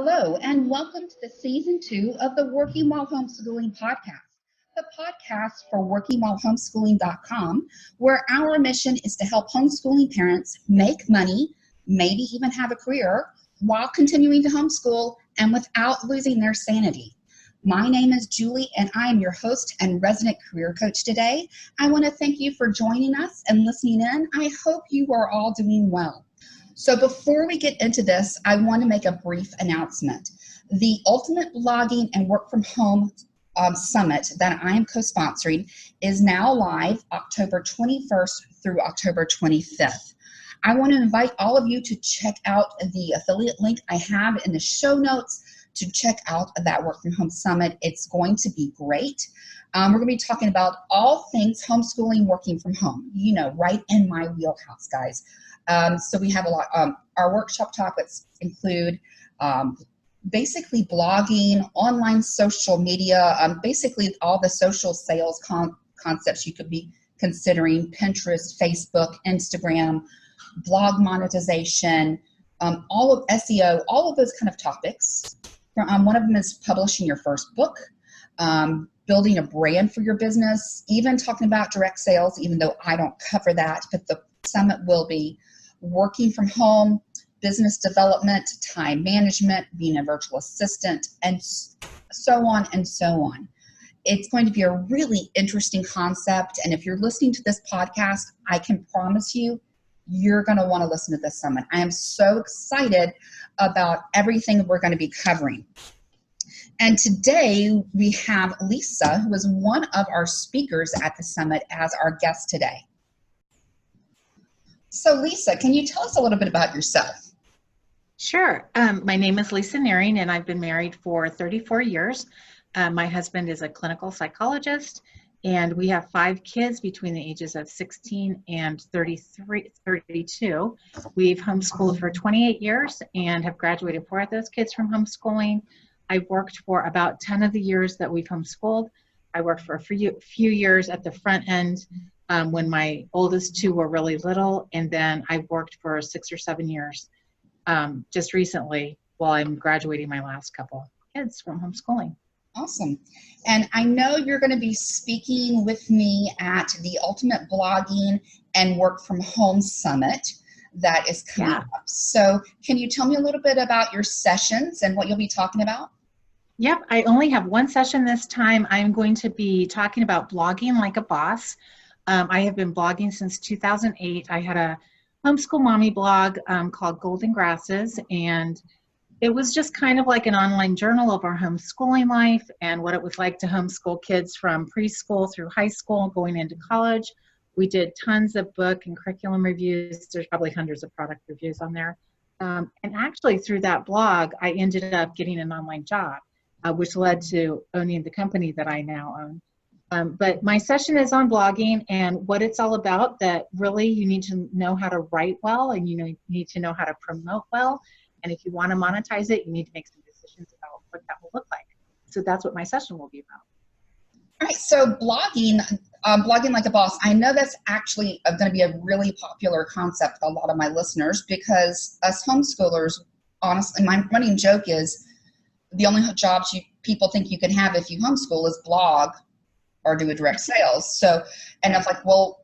Hello, and welcome to the season 2 of the Working While Homeschooling podcast, the podcast for workingwhilehomeschooling.com, where our mission is to help homeschooling parents make money, maybe even have a career, while continuing to homeschool and without losing their sanity. My name is Julie, and I am your host and resident career coach today. I want to thank you for joining us and listening in. I hope you are all doing well. So before we get into this, I want to make a brief announcement. The Ultimate Blogging and Work from Home Summit that I am co-sponsoring is now live October 21st through October 25th. I want to invite all of you to check out the affiliate link I have in the show notes to check out that Work from Home Summit. It's going to be great. We're going to be talking about all things homeschooling, working from home, right in my wheelhouse, guys. So we have a lot, our workshop topics include basically blogging, online social media, basically all the social sales concepts you could be considering: Pinterest, Facebook, Instagram, blog monetization, all of SEO, all of those kind of topics. One of them is publishing your first book, building a brand for your business, even talking about direct sales, even though I don't cover that, but the summit will be working from home, business development, time management, being a virtual assistant, and so on and so on. It's going to be a really interesting concept, and if you're listening to this podcast, I can promise you're going to want to listen to this summit. I am so excited about everything we're going to be covering. And today we have Lisa, who is one of our speakers at the summit, as our guest today. So Lisa, can you tell us a little bit about yourself? Sure. My name is Lisa Nearing, and I've been married for 34 years. My husband is a clinical psychologist, and we have 5 kids between the ages of 16 and 32. We've homeschooled for 28 years and have graduated 4 of those kids from homeschooling. I've worked for about 10 of the years that we've homeschooled. I worked for a few years at the front end when my oldest 2 were really little, and then I worked for 6 or 7 years just recently while I'm graduating my last couple kids from homeschooling. Awesome. And I know you're going to be speaking with me at the Ultimate Blogging and Work from Home Summit that is coming up. So can you tell me a little bit about your sessions and what you'll be talking about? Yep, I only have one session this time. I'm going to be talking about blogging like a boss. I have been blogging since 2008. I had a homeschool mommy blog called Golden Grasses, and it was just kind of like an online journal of our homeschooling life and what it was like to homeschool kids from preschool through high school, going into college. We did tons of book and curriculum reviews. There's probably hundreds of product reviews on there. And actually through that blog, I ended up getting an online job, which led to owning the company that I now own. But my session is on blogging and what it's all about, that really you need to know how to write well, and you need to know how to promote well. And if you want to monetize it, you need to make some decisions about what that will look like. So that's what my session will be about. All right, so blogging like a boss, I know that's actually going to be a really popular concept with a lot of my listeners, because us homeschoolers, honestly, my running joke is the only jobs people think you can have if you homeschool is blog or do a direct sales. So, and I was like, well,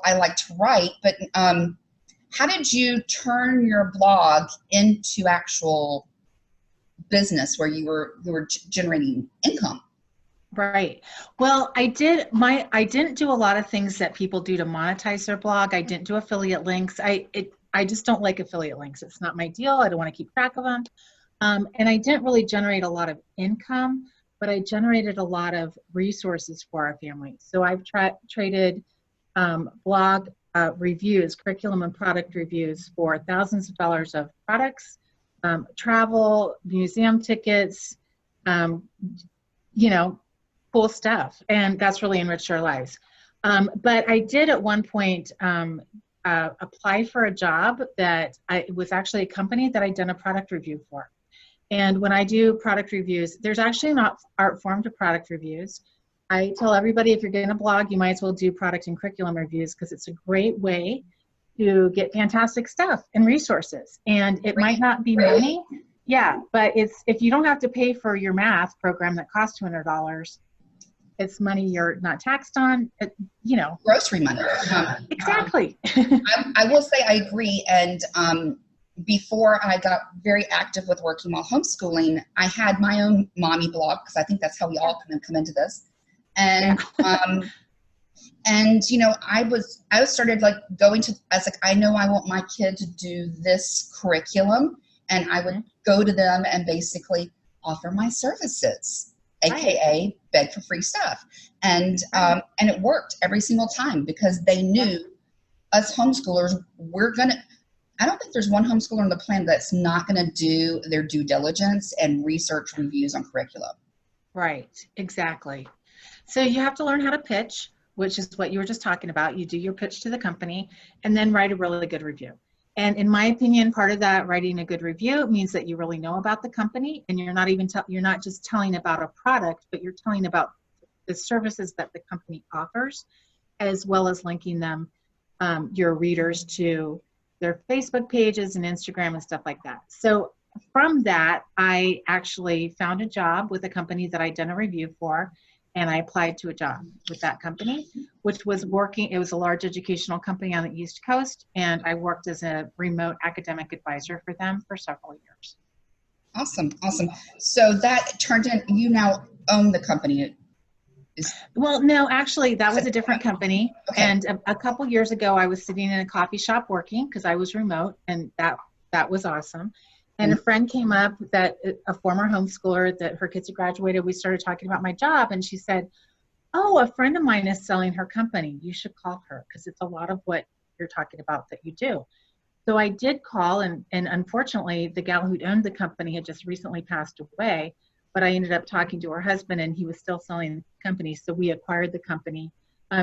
I like to write, but how did you turn your blog into actual business where you were generating income? Right. Well, I didn't do a lot of things that people do to monetize their blog. I didn't do affiliate links. I just don't like affiliate links. It's not my deal. I don't want to keep track of them. And I didn't really generate a lot of income, but I generated a lot of resources for our family. So I've traded blog reviews, curriculum and product reviews for thousands of dollars of products, travel, museum tickets, cool stuff. And that's really enriched our lives. But I did at one point apply for a job that it was actually a company that I'd done a product review for. And when I do product reviews, there's actually an art form to product reviews. I tell everybody, if you're going to blog, you might as well do product and curriculum reviews, because it's a great way to get fantastic stuff and resources. And it might not be money, Yeah, but if you don't have to pay for your math program that costs $200, it's money you're not taxed on, you know. Grocery money. Exactly. I will say I agree. And before I got very active with working while homeschooling, I had my own mommy blog, because I think that's how we all come into this. And and you know, I started like going to, I was like, I know I want my kid to do this curriculum, and I would go to them and basically offer my services, aka beg for free stuff. And it worked every single time, because they knew us homeschoolers, I don't think there's one homeschooler on the planet that's not going to do their due diligence and research reviews on curriculum. Right, exactly. So you have to learn how to pitch, which is what you were just talking about. You do your pitch to the company and then write a really good review. And in my opinion, part of that writing a good review means that you really know about the company, and you're not just telling about a product, but you're telling about the services that the company offers, as well as linking them, your readers, to their Facebook pages and Instagram and stuff like that. So from that, I actually found a job with a company that I'd done a review for, and I applied to a job with that company, which was working. It was a large educational company on the East Coast, and I worked as a remote academic advisor for them for several years. Awesome, awesome. So that turned in, you now own the company. Well, no, actually, that was a different company. Okay. And a couple years ago, I was sitting in a coffee shop working, because I was remote, and that was awesome. And a friend came up, that a former homeschooler, that her kids had graduated. We started talking about my job, and she said, "Oh, a friend of mine is selling her company. You should call her, because it's a lot of what you're talking about that you do." So I did call, and unfortunately, the gal who owned the company had just recently passed away. But I ended up talking to her husband, and he was still selling the company, so we acquired the company.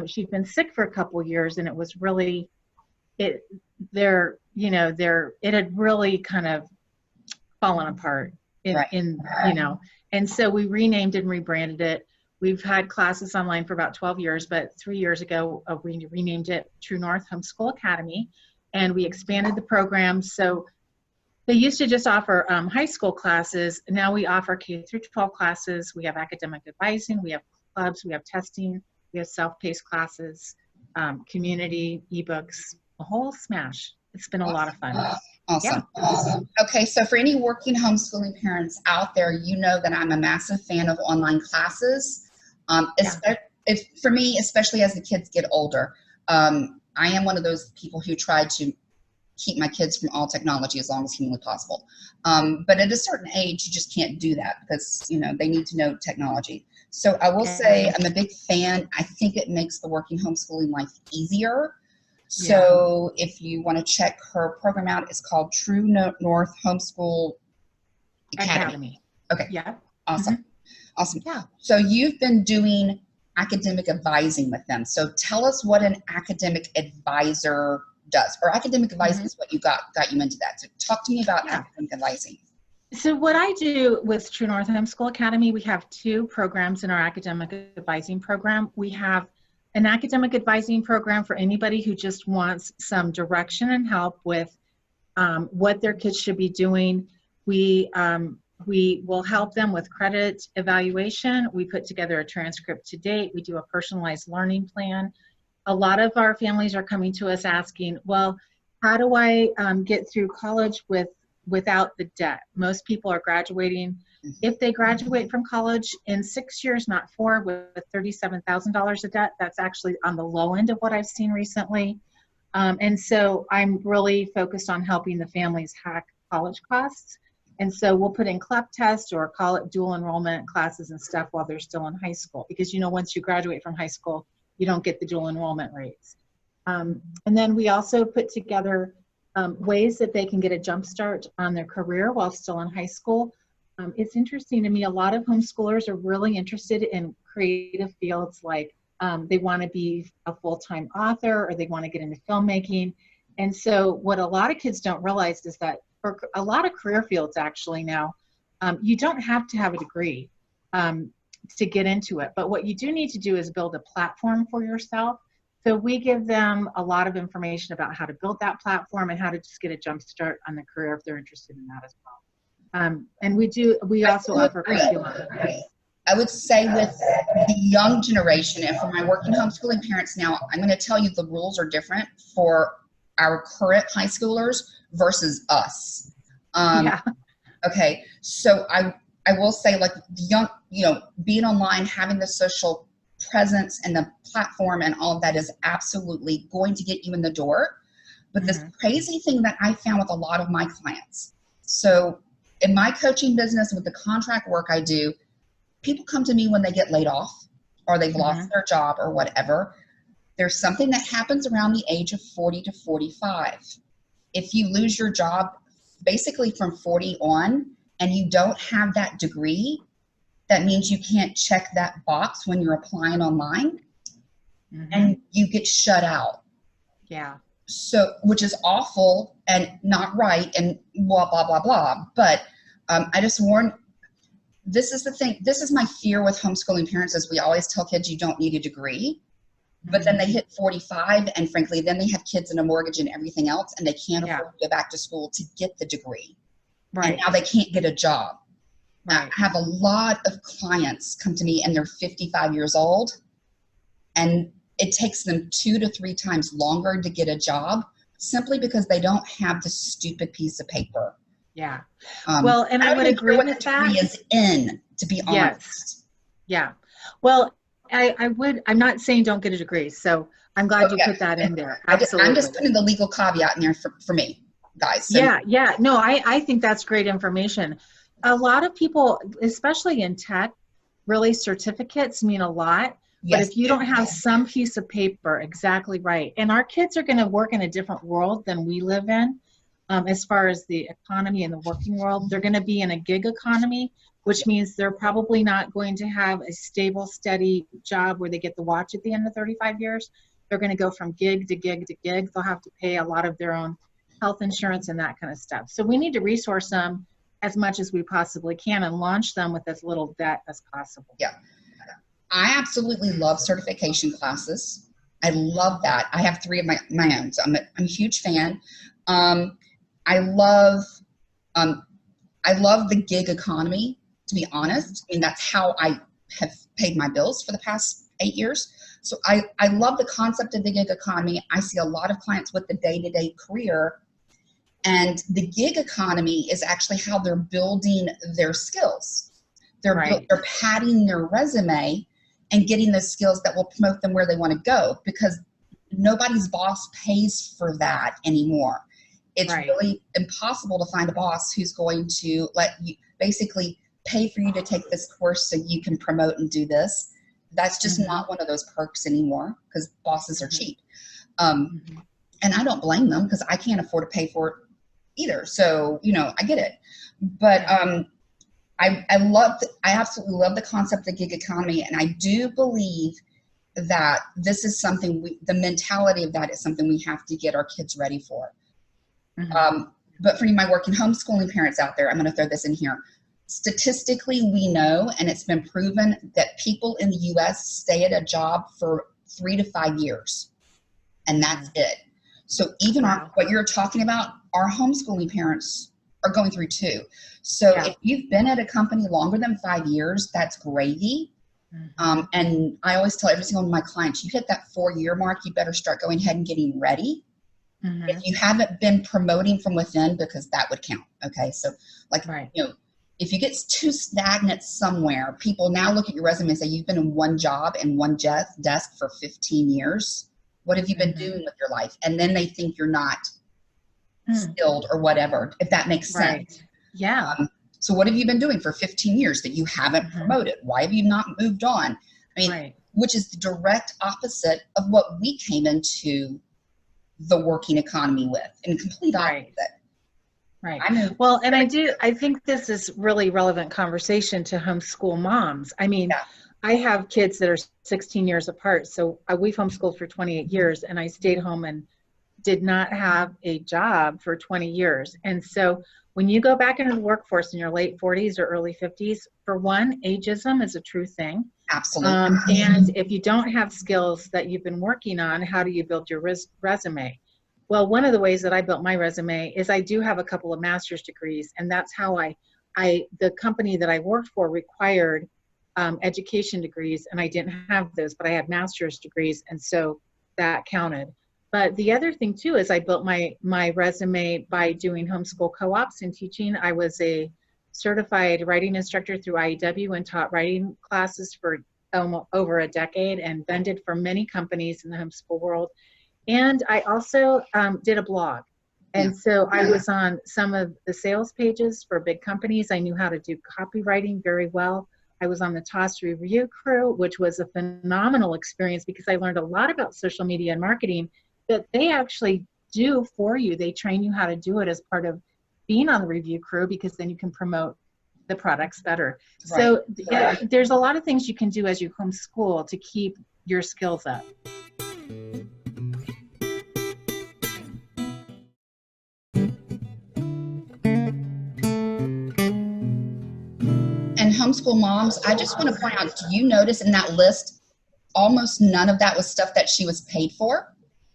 She'd been sick for a couple of years, and it was really, it had really kind of fallen apart and so we renamed and rebranded it. We've had classes online for about 12 years, but 3 years ago, we renamed it True North Homeschool Academy, and we expanded the program. So they used to just offer high school classes. Now we offer K through 12 classes. We have academic advising, we have clubs, we have testing, we have self-paced classes, community, ebooks, a whole smash. It's been a lot of fun. Awesome. Awesome. Okay, so for any working homeschooling parents out there, you know that I'm a massive fan of online classes. For me, especially as the kids get older, I am one of those people who try to keep my kids from all technology as long as humanly possible. But at a certain age, you just can't do that, because they need to know technology. So I will say I'm a big fan. I think it makes the working homeschooling life easier. So if you want to check her program out, it's called True North Homeschool Academy. Okay. Yeah. Awesome. Awesome. Yeah. So you've been doing academic advising with them. So tell us what an academic advisor does, or academic advising is what you got you into that. So talk to me about academic advising. So what I do with True North Homeschool Academy, we have 2 programs in our academic advising program. We have an academic advising program for anybody who just wants some direction and help with what their kids should be doing. We will help them with credit evaluation. We put together a transcript to date. We do a personalized learning plan. A lot of our families are coming to us asking, well, how do I get through college without the debt? Most people are graduating. If they graduate from college in 6 years, not 4, with $37,000 of debt, that's actually on the low end of what I've seen recently. And so I'm really focused on helping the families hack college costs. And so we'll put in CLEP tests or call it dual enrollment classes and stuff while they're still in high school. Because once you graduate from high school, you don't get the dual enrollment rates. And then we also put together ways that they can get a jump start on their career while still in high school. It's interesting to me, a lot of homeschoolers are really interested in creative fields, like they want to be a full-time author, or they want to get into filmmaking. And so what a lot of kids don't realize is that for a lot of career fields actually now, you don't have to have a degree to get into it. But what you do need to do is build a platform for yourself. So we give them a lot of information about how to build that platform and how to just get a jump start on the career if they're interested in that as well. And we also offer curriculum. I would say with the young generation, and for my working homeschooling parents now, I'm going to tell you the rules are different for our current high schoolers versus us. Yeah. Okay, so I will say, like, the young, being online, having the social presence and the platform and all of that is absolutely going to get you in the door. But this crazy thing that I found with a lot of my clients, so in my coaching business with the contract work I do, people come to me when they get laid off or they've lost their job or whatever. There's something that happens around the age of 40 to 45. If you lose your job basically from 40 on and you don't have that degree, that means you can't check that box when you're applying online and you get shut out. Yeah. So, which is awful and not right and blah, blah, blah, blah. But I just warn, this is the thing. This is my fear with homeschooling parents is we always tell kids you don't need a degree. But then they hit 45 and frankly, then they have kids and a mortgage and everything else and they can't afford to go back to school to get the degree. Right. And now they can't get a job. Right. I have a lot of clients come to me and they're 55 years old and it takes them 2 to 3 times longer to get a job simply because they don't have the stupid piece of paper. Yeah. Well, and I would agree with that. Degree is in, to be honest. Yeah. Well, I'm not saying don't get a degree. So I'm glad you put that in there. Absolutely. I'm just putting the legal caveat in there for me, guys. So. Yeah. No, I think that's great information. A lot of people, especially in tech, really certificates mean a lot. But if you don't have some piece of paper, exactly right. And our kids are going to work in a different world than we live in. As far as the economy and the working world, they're going to be in a gig economy, which means they're probably not going to have a stable, steady job where they get the watch at the end of 35 years. They're going to go from gig to gig to gig. They'll have to pay a lot of their own health insurance and that kind of stuff. So we need to resource them as much as we possibly can and launch them with as little debt as possible. Yeah. I absolutely love certification classes. I love that. I have 3 of my own, so I'm a huge fan. I love the gig economy, to be honest. I mean, that's how I have paid my bills for the past 8 years. So I love the concept of the gig economy. I see a lot of clients with the day-to-day career, and the gig economy is actually how they're building their skills. They're padding their resume and getting the skills that will promote them where they want to go, because nobody's boss pays for that anymore. It's really impossible to find a boss who's going to let you basically pay for you to take this course so you can promote and do this. That's just not one of those perks anymore because bosses are cheap. And I don't blame them because I can't afford to pay for it either. So, I get it. But I absolutely love the concept of gig economy. And I do believe that this is something the mentality of that is something we have to get our kids ready for. But for my working homeschooling parents out there, I'm going to throw this in here. Statistically, we know, and it's been proven, that people in the U.S. stay at a job for 3 to 5 years, and that's it. So even what you're talking about, our homeschooling parents are going through too. So if you've been at a company longer than 5 years, that's gravy. And I always tell every single one of my clients, you hit that 4-year mark, you better start going ahead and getting ready. If you haven't been promoting from within, because that would count. Okay. So if you get too stagnant somewhere, people now look at your resume and say, you've been in one job and one desk for 15 years. What have you been doing with your life? And then they think you're not skilled or whatever, if that makes sense. Yeah. So what have you been doing for 15 years that you haven't promoted? Why have you not moved on? I mean, which is the direct opposite of what we came into the working economy with, and complete opposite. Right. Well, and I think this is really relevant conversation to homeschool moms. I mean, I have kids that are 16 years apart. So we've homeschooled for 28 years and I stayed home and did not have a job for 20 years. And so when you go back into the workforce in your late 40s or early 50s, for one, ageism is a true thing. Absolutely. And if you don't have skills that you've been working on, how do you build your resume? Well, one of the ways that I built my resume is I do have a couple of master's degrees, and that's how I the company that I worked for required education degrees, and I didn't have those, but I had master's degrees, and so that counted. But the other thing too is I built my resume by doing homeschool co-ops and teaching. I was a certified writing instructor through IEW and taught writing classes for over a decade and vended for many companies in the homeschool world. And I also did a blog. And so I was on some of the sales pages for big companies. I knew how to do copywriting very well. I was on the TOS review crew, which was a phenomenal experience because I learned a lot about social media and marketing that they actually do for you. They train you how to do it as part of being on the review crew, because then you can promote the products better. Right. So there's a lot of things you can do as you homeschool to keep your skills up. And homeschool moms, I just want to point out, do you notice in that list, almost none of that was stuff that she was paid for?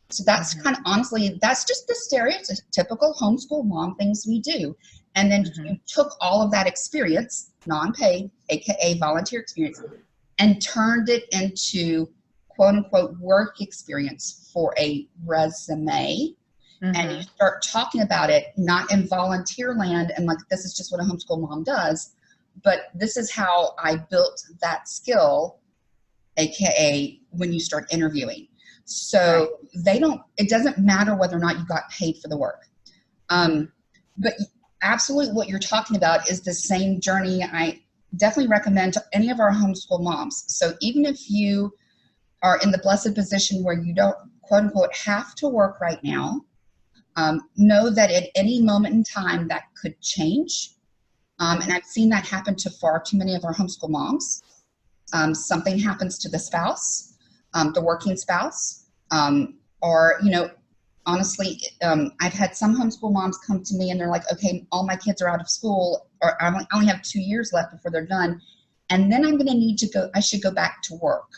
So that's kind of, honestly, that's just the stereotypical homeschool mom things we do. And then you took all of that experience, non-paid, AKA volunteer experience, and turned it into quote unquote work experience for a resume. And you start talking about it, not in volunteer land and like, this is just what a homeschool mom does, but this is how I built that skill, AKA when you start interviewing. So it doesn't matter whether or not you got paid for the work. But absolutely what you're talking about is the same journey I definitely recommend to any of our homeschool moms. So even if you are in the blessed position where you don't quote unquote have to work right now, know that at any moment in time that could change. And I've seen that happen to far too many of our homeschool moms. Something happens to the spouse, the working spouse, or, you know, honestly, I've had some homeschool moms come to me and they're like, okay, all my kids are out of school, or I only have 2 years left before they're done. And then I'm going to need to go, I should go back to work.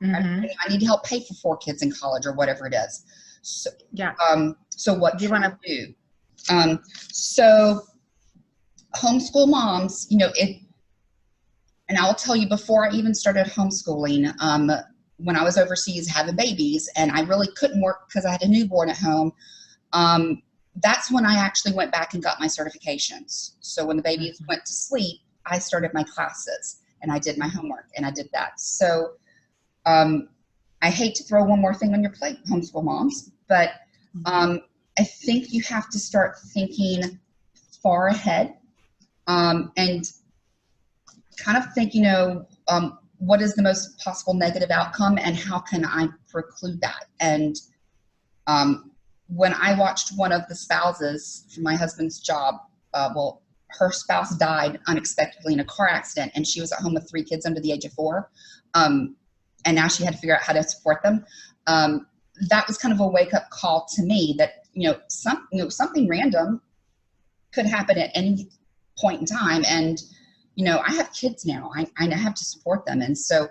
I need help pay for 4 kids in college or whatever it is. So, so what do you want to do? So homeschool moms, you know, and I'll tell you, before I even started homeschooling, when I was overseas having babies and I really couldn't work because I had a newborn at home, that's when I actually went back and got my certifications. So when the babies went to sleep, I started my classes and I did my homework and I did that. So I hate to throw one more thing on your plate, homeschool moms, but I think you have to start thinking far ahead and kind of think, you know, what is the most possible negative outcome and how can I preclude that? And when I watched one of the spouses from my husband's job, well, her spouse died unexpectedly in a car accident and she was at home with 3 kids under the age of 4. And now she had to figure out how to support them. That was kind of a wake-up call to me that, you know, something random could happen at any point in time. And, you know, I have kids now. I have to support them. And so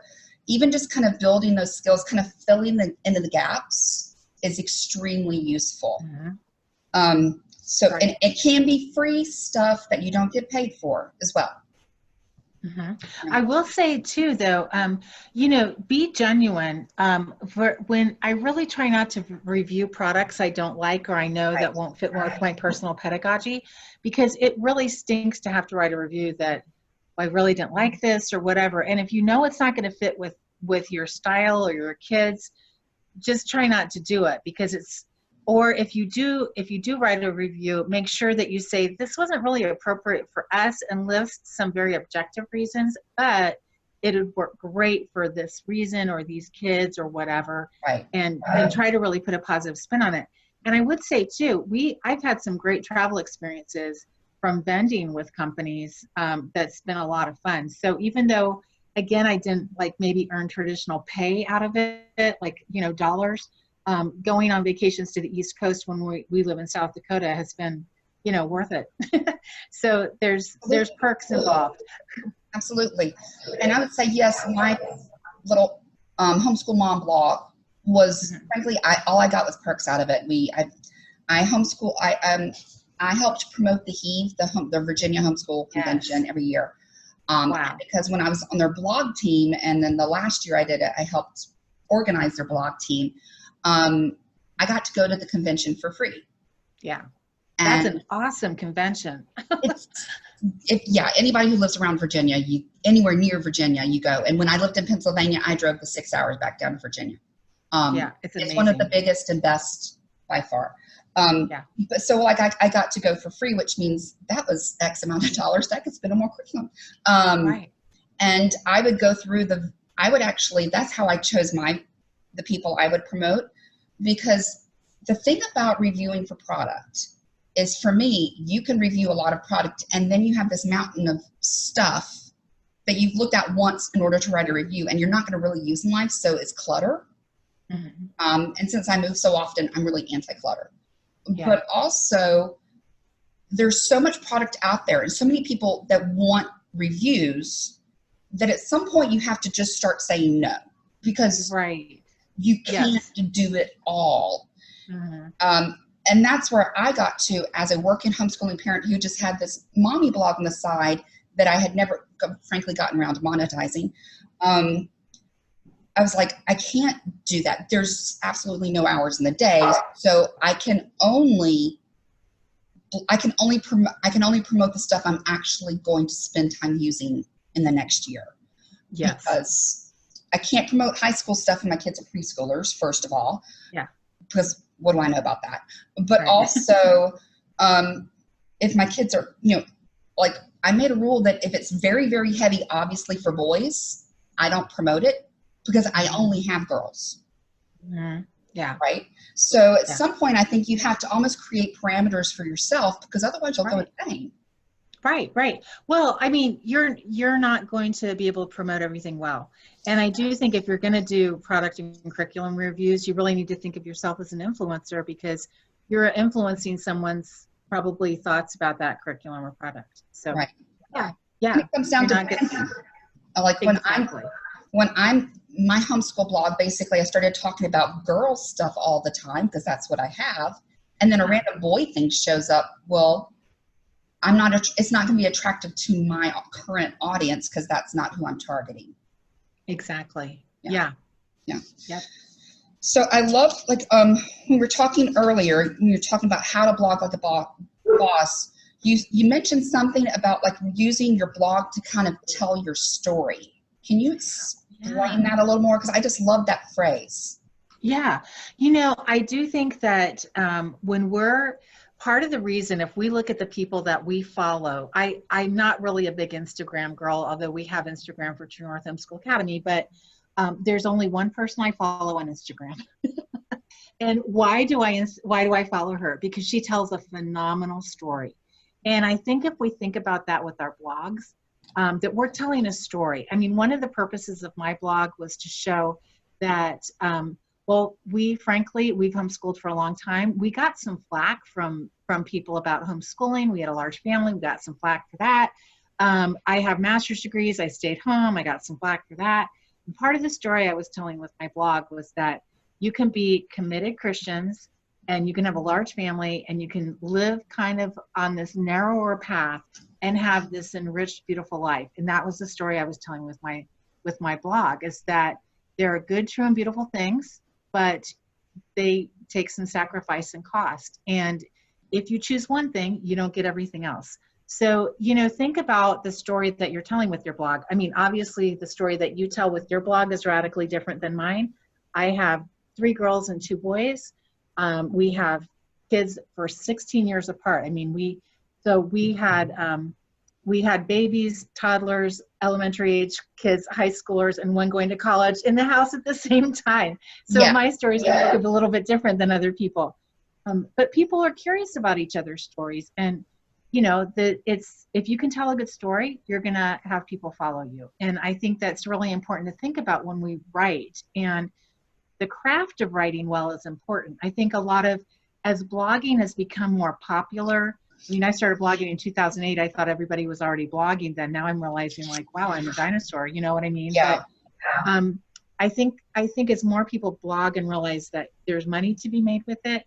even just kind of building those skills, kind of filling in the gaps is extremely useful. And it can be free stuff that you don't get paid for as well. I will say too, though, you know, be genuine. When I really try not to review products I don't like or I know that won't fit with my personal pedagogy, because it really stinks to have to write a review that I really didn't like this or whatever. And if you know it's not going to fit with your style or your kids, just try not to do it, because it's, or if you do write a review, make sure that you say, this wasn't really appropriate for us, and list some very objective reasons, but it would work great for this reason or these kids or whatever. And try to really put a positive spin on it. And I would say too, I've had some great travel experiences from vending with companies. That's been a lot of fun. So even though, again, I didn't like maybe earn traditional pay out of it, like, you know, dollars, going on vacations to the East Coast when we live in South Dakota has been, you know, worth it. So there's perks involved. Absolutely. And I would say, yes, my little homeschool mom blog was, frankly, all I got was perks out of it. I homeschool, I I helped promote the HEAV, the Virginia Homeschool Convention, every year. Wow. Because when I was on their blog team, and then the last year I did it, I helped organize their blog team. I got to go to the convention for free. Yeah. And That's an awesome convention. Anybody who lives around Virginia, anywhere near Virginia, you go. And when I lived in Pennsylvania, I drove the 6 hours back down to Virginia. Yeah, it's amazing. It's one of the biggest and best by far. But so like I got to go for free, which means that was X amount of dollars that I could spend on more curriculum. Right. And I would go through that's how I chose the people I would promote, because the thing about reviewing for product is, for me, you can review a lot of product and then you have this mountain of stuff that you've looked at once in order to write a review, and you're not going to really use in life. So it's clutter. Mm-hmm. And since I move so often, I'm really anti-clutter. Yeah. But also, there's so much product out there and so many people that want reviews that at some point you have to just start saying no, because you can't do it all. Mm-hmm. And that's where I got to, as a working homeschooling parent who just had this mommy blog on the side that I had never, frankly, gotten around to monetizing. I was like, I can't do that. There's absolutely no hours in the day, so I can only promote the stuff I'm actually going to spend time using in the next year. Yes. Because I can't promote high school stuff when my kids are preschoolers, first of all. Yeah. Because what do I know about that? But also, if my kids are, like, I made a rule that if it's very, very heavy, obviously for boys, I don't promote it, because I only have girls. Mm-hmm. Yeah. Right. So at some point, I think you have to almost create parameters for yourself, because otherwise you'll go insane. Right. Well, I mean, you're not going to be able to promote everything well. And I do think if you're going to do product and curriculum reviews, you really need to think of yourself as an influencer, because you're influencing someone's probably thoughts about that curriculum or product. So yeah. And it comes down to branding. Like when my homeschool blog, basically I started talking about girl stuff all the time, because that's what I have. And then a random boy thing shows up. Well, it's not going to be attractive to my current audience, because that's not who I'm targeting. Exactly. Yeah. Yep. So I love, like, we were talking earlier, when you were talking about how to blog like a boss, you mentioned something about like using your blog to kind of tell your story. Can you explain that a little more? Because I just love that phrase. Yeah. I do think that when we're part of the reason, if we look at the people that we follow, I'm not really a big Instagram girl, although we have Instagram for True North Homeschool Academy, but there's only one person I follow on Instagram. And why do I follow her? Because she tells a phenomenal story. And I think if we think about that with our blogs, that we're telling a story. I mean, one of the purposes of my blog was to show that, we've homeschooled for a long time. We got some flack from people about homeschooling. We had a large family. We got some flack for that. I have master's degrees. I stayed home. I got some flack for that. And part of the story I was telling with my blog was that you can be committed Christians and you can have a large family and you can live kind of on this narrower path and have this enriched, beautiful life. And that was the story I was telling with my blog, is that there are good, true, and beautiful things, but they take some sacrifice and cost. And if you choose one thing, you don't get everything else. So, think about the story that you're telling with your blog. I mean, obviously the story that you tell with your blog is radically different than mine. I have 3 girls and 2 boys. We have kids for 16 years apart. I mean, we had babies, toddlers, elementary age kids, high schoolers, and one going to college in the house at the same time. So my story is a little bit different than other people. But people are curious about each other's stories. And, if you can tell a good story, you're going to have people follow you. And I think that's really important to think about when we write. And the craft of writing well is important. I think as blogging has become more popular, I mean, I started blogging in 2008. I thought everybody was already blogging then. Now I'm realizing, like, wow, I'm a dinosaur. You know what I mean? Yeah. But I think as more people blog and realize that there's money to be made with it,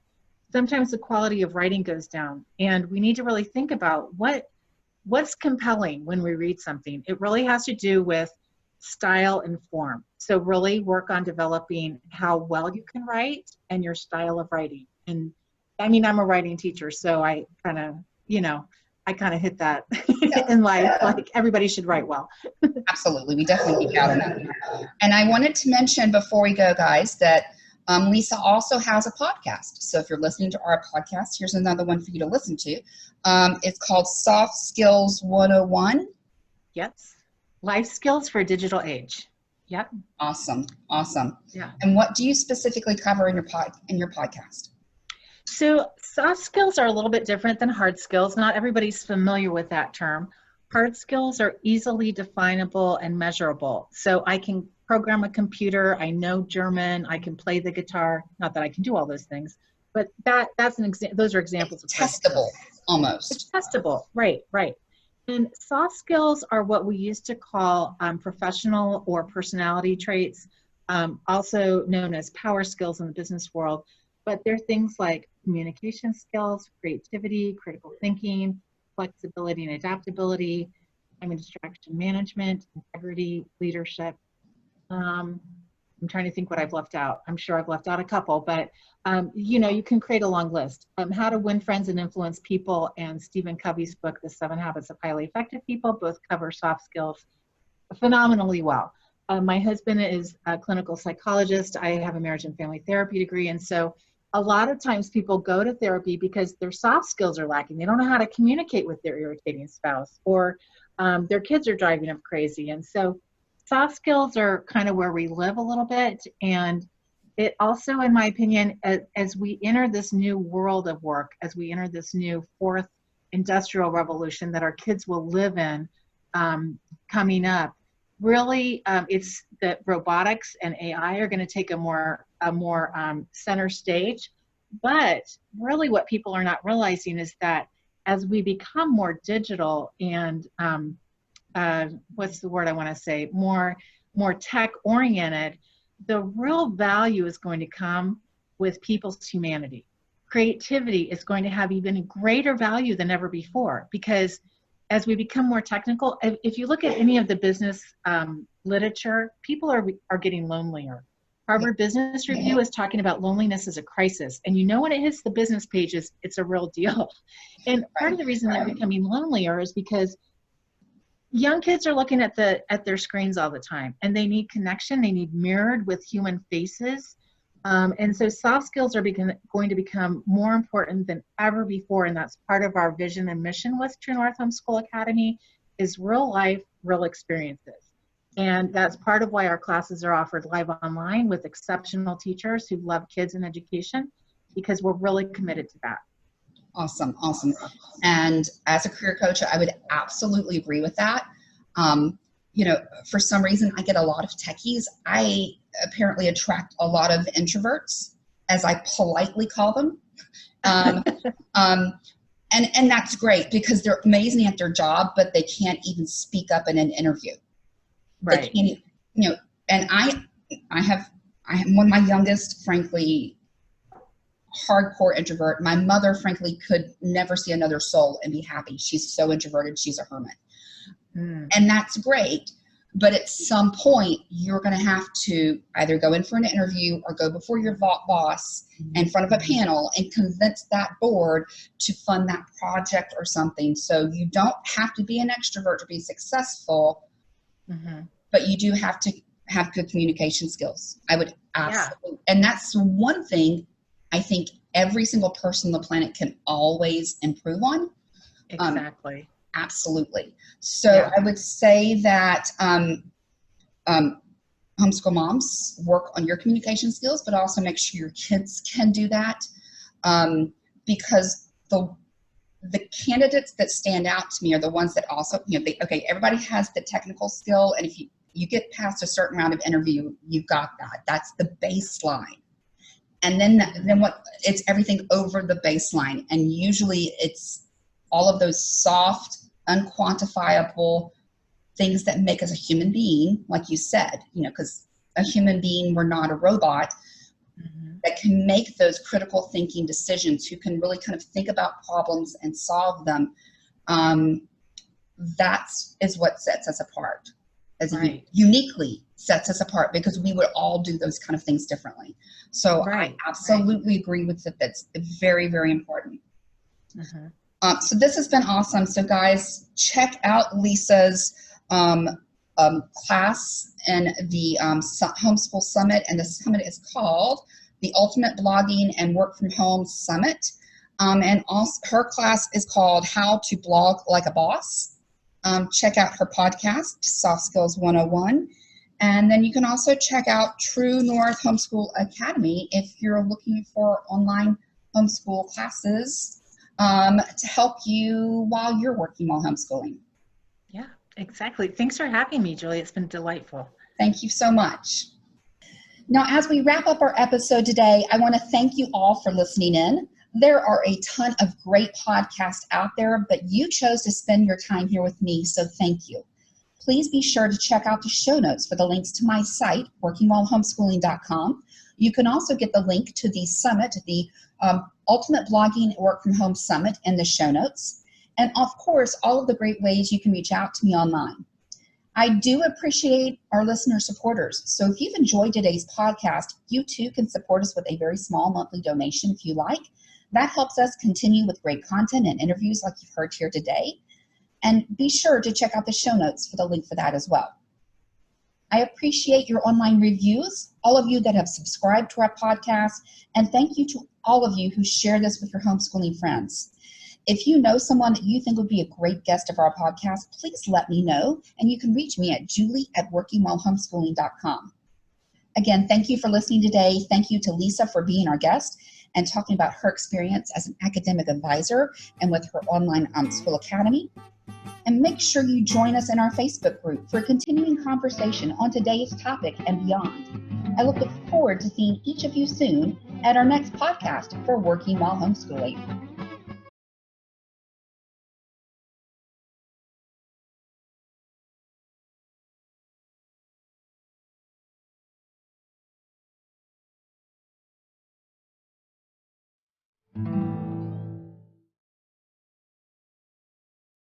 sometimes the quality of writing goes down. And we need to really think about what's compelling when we read something. It really has to do with style and form. So really work on developing how well you can write and your style of writing. And I mean, I'm a writing teacher, so I kind of, hit that in life. Like everybody should write well. Absolutely. We definitely geek out on that. And I wanted to mention before we go, guys, that Lisa also has a podcast. So if you're listening to our podcast, here's another one for you to listen to. It's called Soft Skills 101. Yes. Life skills for a digital age. Yep. Awesome. Awesome. Yeah. And what do you specifically cover in your podcast? So soft skills are a little bit different than hard skills. Not everybody's familiar with that term. Hard skills are easily definable and measurable. So I can program a computer, I know German, I can play the guitar. Not that I can do all those things, but that's an example. Those are examples of testable, almost. It's testable, right. And soft skills are what we used to call professional or personality traits, also known as power skills in the business world. But they're things like communication skills, creativity, critical thinking, flexibility and adaptability, time and distraction management, integrity, leadership. I'm trying to think what I've left out. I'm sure I've left out a couple, but you can create a long list. How to Win Friends and Influence People and Stephen Covey's book, The 7 Habits of Highly Effective People, both cover soft skills phenomenally well. My husband is a clinical psychologist. I have a marriage and family therapy degree. And so a lot of times people go to therapy because their soft skills are lacking. They don't know how to communicate with their irritating spouse, or their kids are driving them crazy. And so soft skills are kind of where we live a little bit. And it also, in my opinion, as we enter this new world of work, as we enter this new fourth industrial revolution that our kids will live in coming up, really it's that robotics and AI are going to take a more center stage. But really what people are not realizing is that as we become more digital and what's the word I want to say, more tech oriented, the real value is going to come with people's humanity. Creativity is going to have even greater value than ever before, because as we become more technical, if you look at any of the business literature, people are getting lonelier. Harvard Business Review is talking about loneliness as a crisis. And when it hits the business pages, it's a real deal. And part of the reason they're becoming lonelier is because young kids are looking at their screens all the time, and they need connection. They need mirrored with human faces. And so soft skills are going to become more important than ever before. And that's part of our vision and mission with True North Homeschool Academy, is real life, real experiences. And that's part of why our classes are offered live online with exceptional teachers who love kids and education, because we're really committed to that. Awesome. And as a career coach, I would absolutely agree with that. For some reason, I get a lot of techies. I apparently attract a lot of introverts, as I politely call them. And that's great because they're amazing at their job, but they can't even speak up in an interview. Right. And I am one of my youngest, frankly, hardcore introvert. My mother, frankly, could never see another soul and be happy. She's so introverted. She's a hermit. And that's great. But at some point, you're going to have to either go in for an interview or go before your boss in front of a panel and convince that board to fund that project or something. So you don't have to be an extrovert to be successful, but you do have to have good communication skills. I would absolutely. And that's one thing I think every single person on the planet can always improve on. Exactly. Absolutely. So I would say that homeschool moms, work on your communication skills, but also make sure your kids can do that, because the candidates that stand out to me are the ones that also, everybody has the technical skill, and if you get past a certain round of interview, you've got that. That's the baseline. And then it's everything over the baseline, and usually it's all of those soft, unquantifiable things that make us a human being, like you said, because a human being, we're not a robot. that can make those critical thinking decisions, who can really kind of think about problems and solve them, that is what sets us apart. Uniquely sets us apart, because we would all do those kind of things differently. So I absolutely agree with that. That's very, very important. So this has been awesome. So guys, check out Lisa's class and the Homeschool Summit, and the summit is called the Ultimate Blogging and Work from Home Summit. And also her class is called How to Blog Like a Boss. Check out her podcast, Soft Skills 101. And then you can also check out True North Homeschool Academy if you're looking for online homeschool classes to help you while you're working while homeschooling. Yeah, exactly. Thanks for having me, Julie. It's been delightful. Thank you so much. Now, as we wrap up our episode today, I want to thank you all for listening in. There are a ton of great podcasts out there, but you chose to spend your time here with me, so thank you. Please be sure to check out the show notes for the links to my site, workingwhilehomeschooling.com. You can also get the link to the summit, the Ultimate Blogging Work from Home Summit, in the show notes. And of course, all of the great ways you can reach out to me online. I do appreciate our listener supporters. So if you've enjoyed today's podcast, you too can support us with a very small monthly donation if you like. That helps us continue with great content and interviews like you've heard here today. And be sure to check out the show notes for the link for that as well. I appreciate your online reviews, all of you that have subscribed to our podcast, and thank you to all of you who share this with your homeschooling friends. If you know someone that you think would be a great guest of our podcast, please let me know, and you can reach me at julie@workingwhilehomeschooling.com. Again, thank you for listening today. Thank you to Lisa for being our guest and talking about her experience as an academic advisor and with her online school academy. And make sure you join us in our Facebook group for a continuing conversation on today's topic and beyond. I look forward to seeing each of you soon at our next podcast for Working While Homeschooling.